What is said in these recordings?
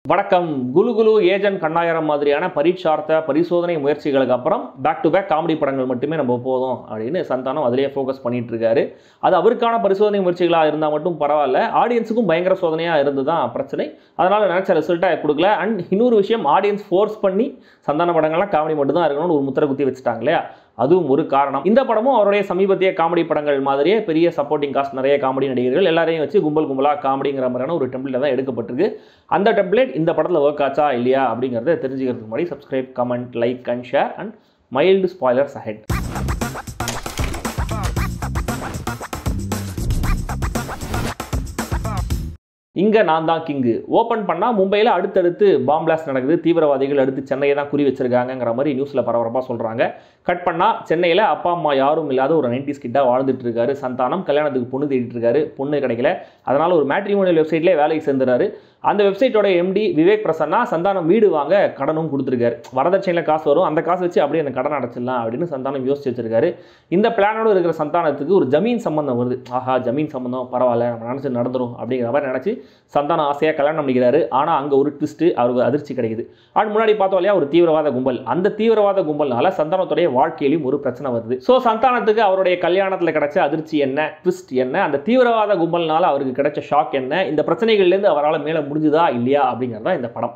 வணக்கம். குலு குலு ஏஜென்ட் கண்ணாயிரம் மாதிரியான பரீட்சார்த்த பரிசோதனை முயற்சிகளுக்கு அப்புறம் பேக் டு பேக் காமெடி படங்கள் மட்டுமே நம்ம போதும் அப்படின்னு சந்தானம் அதிலேயே ஃபோக்கஸ் பண்ணிட்டு இருக்காரு. அது அவருக்கான பரிசோதனை முயற்சிகளாக இருந்தால் மட்டும் பரவாயில்ல, ஆடியன்ஸுக்கும் பயங்கர சோதனையாக இருந்து தான் பிரச்சனை. அதனால் நினச்ச ரிசல்ட்டாக கொடுக்கல. அண்ட் இன்னொரு விஷயம், ஆடியன்ஸ் ஃபோர்ஸ் பண்ணி சந்தான படங்கள்லாம் காமெடி மட்டும் தான் இருக்கணும்னு ஒரு முத்திரை குத்தி வச்சுட்டாங்க இல்லையா, அதுவும் ஒரு காரணம். இந்த படமும் அவருடைய சமீபத்திய காமெடி படங்கள் மாதிரியே பெரிய சப்போர்ட்டிங் காஸ்ட், நிறைய காமெடி நடிகர்கள் எல்லாரையும் வச்சு கும்பல் கும்பலாக காமெடிங்கிற மாதிரியான ஒரு டெம்ப்ளேட் தான் எடுக்கப்பட்டிருக்கு. அந்த டெம்ப்ளேட் இந்த படத்தில் ஒர்க் ஆச்சா இல்லையா அப்படிங்கிறத தெரிஞ்சுக்கிறதுக்கு முன்னாடி subscribe, comment, like and share and mild spoilers ahead. இங்கே நான் தான் கிங்கு ஓப்பன் பண்ணால் மும்பையில் அடுத்தடுத்து பாம் பிளாஸ்ட் நடக்குது. தீவிரவாதிகள் அடுத்து சென்னையை தான் குறி வச்சிருக்காங்கிற மாதிரி நியூஸில் பரபரப்பாக சொல்கிறாங்க. கட் பண்ணால் சென்னையில் அப்பா அம்மா யாரும் இல்லாத ஒரு 90s கிட்டாக வாழ்ந்துட்டு இருக்காரு சந்தானம். கல்யாணத்துக்கு பொண்ணு தேடிட்டு இருக்காரு, பொண்ணு கிடைக்கல. அதனால் ஒரு மேட்ரிமோனியல் வெப்சைட்லேயே வேலைக்கு சேர்ந்துறாரு. அந்த வெப்சைட்டோட எம்டி விவேக் பிரசன்னா சந்தானம் வீடு வாங்க கடனும் கொடுத்துருக்காரு. வரதட்சணையில் காசு வரும், அந்த காசு வச்சு அப்படியே அந்த கடன் அடைச்சிடலாம் அப்படின்னு சந்தானம் யோசிச்சு வச்சிருக்காரு. இந்த பிளானோடு இருக்கிற சந்தானத்துக்கு ஒரு ஜமீன் சம்பந்தம் வருது. ஆஹா, ஜமீன் சம்பந்தம் பரவாயில்ல, நம்ம நினச்சி நடந்துடும் அப்படிங்கிற மாதிரி நினச்சி சந்தானம் ஆசையாக கல்யாணம் பண்ணிக்கிறாரு. ஆனால் அங்கே ஒரு ட்விஸ்ட்டு, அவருக்கு அதிர்ச்சி கிடைக்குது. அது முன்னாடி பார்த்தோம் இல்லையா, ஒரு தீவிரவாத கும்பல். அந்த தீவிரவாத கும்பல்னால சந்தானத்துடைய வாழ்க்கையிலும் ஒரு பிரச்சனை வருது. ஸோ சந்தானத்துக்கு அவருடைய கல்யாணத்தில் கிடைச்ச அதிர்ச்சி என்ன, ட்விஸ்ட் என்ன, அந்த தீவிரவாத கும்பல்னால அவருக்கு கிடைச்ச ஷாக் என்ன, இந்த பிரச்சனைகள்லேருந்து அவரால் மேலே முடிஞ்சுதா இல்லையா அப்படிங்கிறதா இந்த படம்.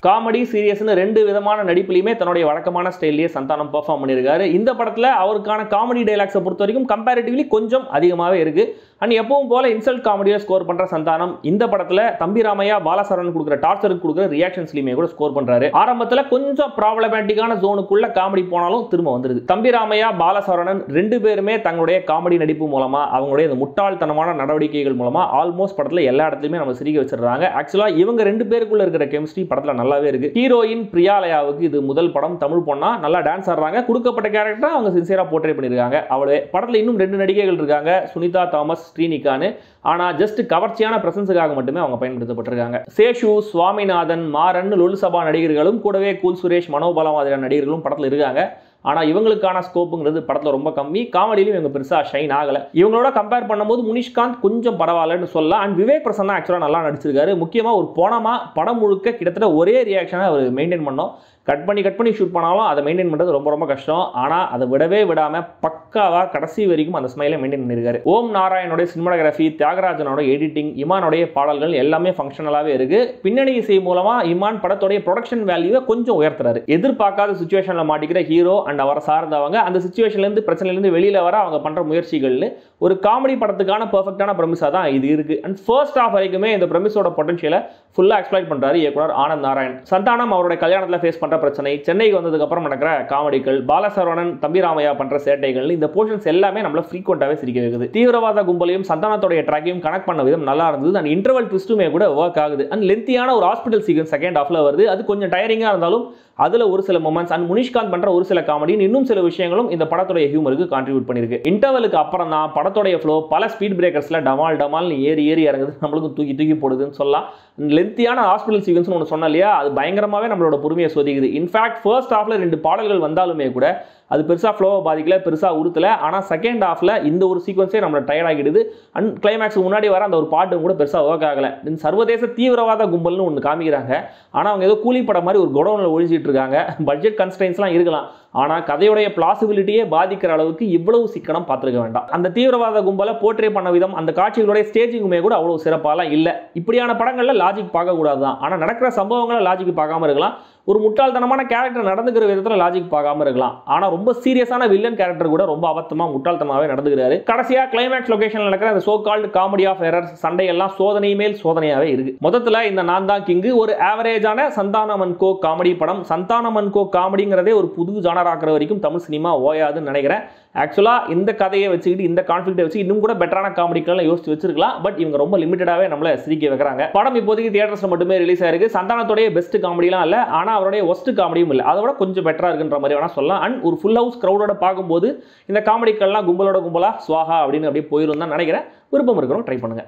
காமெடி, சீரியஸ்னு ரெண்டு விதமான நடிப்புலையுமே தன்னுடைய வழக்கமான ஸ்டைல்லேயே சந்தானம் பெர்ஃபார்ம் பண்ணியிருக்காரு. இந்த படத்தில் அவருக்கான காமெடி டைலாக்ஸை பொறுத்த வரைக்கும் கம்பேரிட்டிவ்லி கொஞ்சம் அதிகமாகவே இருக்குது. அண்ட் எப்பவும் போல இன்சல்ட் காமெடியை ஸ்கோர் பண்ணுற சந்தானம் இந்த படத்தில் தம்பி ராமையா பாலசரவணன் கொடுக்குற டார்ச்சருக்கு கொடுக்குற ரியாக்ஷன்ஸ்லையுமே கூட ஸ்கோர் பண்ணுறாரு. ஆரம்பத்தில் கொஞ்சம் ப்ராப்ளமேட்டிக்கான ஜோனுக்குள்ள காமெடி போனாலும் திரும்ப வந்துடுது. தம்பி ராமையா பாலசரவணன் ரெண்டு பேருமே தங்களுடைய காமெடி நடிப்பு மூலமாக, அவங்களுடைய இந்த முட்டாள்தனமான நடவடிக்கைகள் மூலமாக ஆல்மோஸ்ட் படத்தில் எல்லா இடத்துலையுமே நம்ம சிரிக்க வச்சிடறாங்க. ஆக்சுவலாக இவங்க ரெண்டு பேருக்குள்ள இருக்கிற கெமிஸ்ட்ரி படத்தில் நல்லாவே இருக்கு. ஹீரோயின் பிரியாலயாவுக்கு இது முதல் படம். தமிழ் பொண்ணா நல்லா டான்ஸ் ஆடுறாங்க. கொடுக்கப்பட்ட கேரக்டர் அவங்க சின்சியரா போர்ட்ரே பண்ணிருக்காங்க. அவளே படத்தில் இன்னும் ரெண்டு நடிகைகள் இருக்காங்க, சுனிதா தாமஸ், ஸ்ரீனிகான்னு. ஆனா ஜஸ்ட் கவர்ச்சியான பிரசன்ஸுக்காக மட்டுமே அவங்க பயன்படுத்தப்பட்டிருக்காங்க. சேஷு, சுவாமிநாதன், மாறன், லொல்சபா நடிகர்களும் கூடவே கூல் சுரேஷ், மனோபாலா மாதிரியான நடிகர்களும் படத்தில் இருக்காங்க. ஆனால் இவங்களுக்கான ஸ்கோப்புங்கிறது படத்தில் ரொம்ப கம்மி. காமெடியிலும் இவங்க பெருசாக ஷைன் ஆகலை. இவங்களோட கம்பேர் பண்ணும்போது முனிஷ்காந்த் கொஞ்சம் பரவாயில்லன்னு சொல்லலாம். அண்ட் விவேக் பிரசன்னா ஆக்சுவலாக நல்லா நடிச்சிருக்காரு. முக்கியமாக ஒரு போனமாக படம் முழுக்க கிட்டத்தட்ட ஒரே ரியாக்ஷனை அவர் மெயின்டைன் பண்ணோம். கட் பண்ணி ஷூட் பண்ணாலும் அதை மெயின்டைன் பண்ணுறது ரொம்ப ரொம்ப கஷ்டம். ஆனால் அதை விடவே விடாமல் பக்காவாக கடைசி வரைக்கும் அந்த ஸ்மைலை மெயின்டைன் பண்ணியிருக்காரு. ஓம் நாராயணோட சினிமாட்டோகிராஃபி, தியாகராஜனோட எடிட்டிங், இமானோடைய பாடல்கள் எல்லாமே ஃபங்க்ஷனலாகவே இருக்கு. பின்னணி இசை மூலமாக இமான் படத்தோடைய ப்ரொடக்ஷன் வேல்யூவை கொஞ்சம் உயர்த்துறாரு. எதிர்பார்க்காத சுச்சுவேஷனில் மாட்டிக்கிற ஹீரோ அண்ட் அவரை சார்ந்தவங்க அந்த சுச்சுவேஷன்லேருந்து, பிரச்சனையிலேருந்து வெளியில் வர அவங்க பண்ணுற முயற்சிகள்னு ஒரு காமெடி படத்துக்கான பர்ஃபெக்டான ப்ரெமிஸாக தான் இது இருக்கு. அண்ட் ஃபர்ஸ்ட் ஹாஃப் வரைக்குமே இந்த ப்ரெமிஸோட பொட்டன்ஷியலை ஃபுல்லாக எக்ஸ்ப்ளாய்ட் பண்ணுறாரு இயக்குனர் ஆனந்த் நாராயண். சந்தானம் அவருடைய கல்யாணத்தில் ஃபேஸ் பண்ணுற பிரச்சனை, சென்னைக்கு வந்ததுக்கு அப்புறம் நடக்கிற காமெடிகள், பாலசரவணன் தம்பி ராமையா பண்ற சேட்டைகள், இந்த போர்ஷன்ஸ் எல்லாமே நம்மள ஃப்ரீக்வெண்டாவே சிரிக்க வைக்குது. தீவிரவாத கும்பலையும் சந்தானத்தோட ட்ராக்கையும் கனெக்ட் பண்ண விதம் நல்லா இருந்தது. அண்ட் இன்டர்வல் ட்விஸ்ட்டுமே கூட ஒர்க் ஆகுது. அண்ட் லென்த்தியான ஒரு ஹாஸ்பிட்டல் சீக்வன்ஸ் செகண்ட் ஹாஃப்ல வருது. அது கொஞ்சம் டயரிங்கா இருந்தாலும் அதுல ஒரு சில மொமெண்ட்ஸ் அண்ட் முனிஷ்காந்த் பண்ற ஒரு சில காமெடி, இன்னும் சில விஷயங்களும் இந்த படத்தோட ஹியூமருக்கு கான்ட்ரிபியூட் பண்ணிருக்கு. இன்டர்வலுக்கு அப்புறம் தான் படத்தோட ஃப்ளோ பல ஸ்பீட் பிரேக்கர்ஸ்ல டமால் டமால்னு ஏறி இறங்குது. நம்மளுக்கு தூக்கி போடுதுன்னு சொல்லலாம். லென்த்தியான ஹாஸ்பிட்டல் சீக்வன்ஸ் ஒன்று சொன்ன இல்லையா, அது பயங்கரமாவே நம்மளோட பொறுமையை சோதிக்குது. இன்ஃபேக்ட் ஃபர்ஸ்ட் ஹாஃப்ல ரெண்டு பாடல்கள் வந்தாலுமே கூட அது பெருசாக ஃப்ளோவை பாதிக்கல, பெருசாக உறுத்தலை. ஆனால் செகண்ட் ஹாஃபில் இந்த ஒரு சீக்வன்ஸே நம்மளை டயர்ட் ஆகிடுது. அண்ட் கிளைமேக்ஸ் முன்னாடி வர அந்த ஒரு பாட்டும் கூட பெருசாக ஒர்க் ஆகலை. சர்வதேச தீவிரவாத கும்பல்னு ஒன்று காமிக்கிறாங்க. ஆனால் அவங்க ஏதோ கூலி படம் மாதிரி ஒரு குடோனில் ஒழிச்சிட்டு இருக்காங்க. பட்ஜெட் கன்ஸ்ட்ரெயின்ஸ்லாம் இருக்கலாம், ஆனால் கதையோடைய பிளாசிபிலிட்டியே பாதிக்கிற அளவுக்கு இவ்வளவு சிக்கனம் பார்த்துருக்க வேண்டாம். அந்த தீவிரவாத கும்பலை போர்ட்ரே பண்ண விதம், அந்த காட்சிகளுடைய ஸ்டேஜிங்குமே கூட அவ்வளோ சிறப்பாலாம் இல்லை. இப்படியான படங்களில் லாஜிக் பார்க்கக்கூடாது தான், ஆனால் நடக்கிற சம்பவங்களை லாஜிக் பார்க்காம இருக்கலாம். ஒரு முட்டாள்தனமான கேரக்டர் நடந்துக்கிற விதத்தில் லாஜிக் பார்க்காம இருக்கலாம். ஆனால் ரொம்ப சீரியஸான வில்லன் கேரக்டர் கூட ரொம்ப அபத்தமாக முட்டாள்தனமாகவே நடந்துக்கிறாரு. கடைசியாக கிளைமேக்ஸ் லொகேஷனில் நடக்கிற அந்த so called comedy of errors, சண்டையெல்லாம் சோதனை மேல் சோதனையாகவே இருக்கு. மொத்தத்தில் இந்த நான் தான் கிங்கு ஒரு ஆவரேஜான சந்தானம் அண்ட் கோ காமெடி படம். சந்தானம் அண்ட் கோ காமெடிங்கிறதே ஒரு புது ஜானர் ஆக்குற வரைக்கும் தமிழ் சினிமா ஓயாதுன்னு நினைக்கிறேன். ஆக்சுவலாக இந்த கதையை வச்சுக்கிட்டு, இந்த கான்ஃப்ளிக்ட்டை வச்சு இன்னும் கூட பெட்டரான காமெடிக்கெல்லாம் யோசிச்சு வச்சிருக்கலாம். பட் இவங்க ரொம்ப லிமிட்டடாகவே நம்மளை சிரிக்க வைக்கிறாங்க. படம் இப்போதைக்கு தியேட்டர்ஸ்ல மட்டுமே ரிலீஸ் ஆயிருக்கு. சந்தானத்தோடைய பெஸ்ட் காமெடிலாம் இல்லை, ஆனால் அவருடைய ஒஸ்ட் காமெடியும் இல்லை. அதோட கொஞ்சம் பெட்டரா இருக்குன்ற மாதிரி வேணா சொல்லலாம். அண்ட் ஒரு ஃபுல் ஹவுஸ் கிரௌடோட பார்க்கும்போது இந்த காமெடிக்கெல்லாம் கும்பலா ஸ்வாஹா அப்படின்னு அப்படியே போயிரும் தான் நினைக்கிறேன். விருப்பம் இருக்கிறவங்க ட்ரை பண்ணுங்க.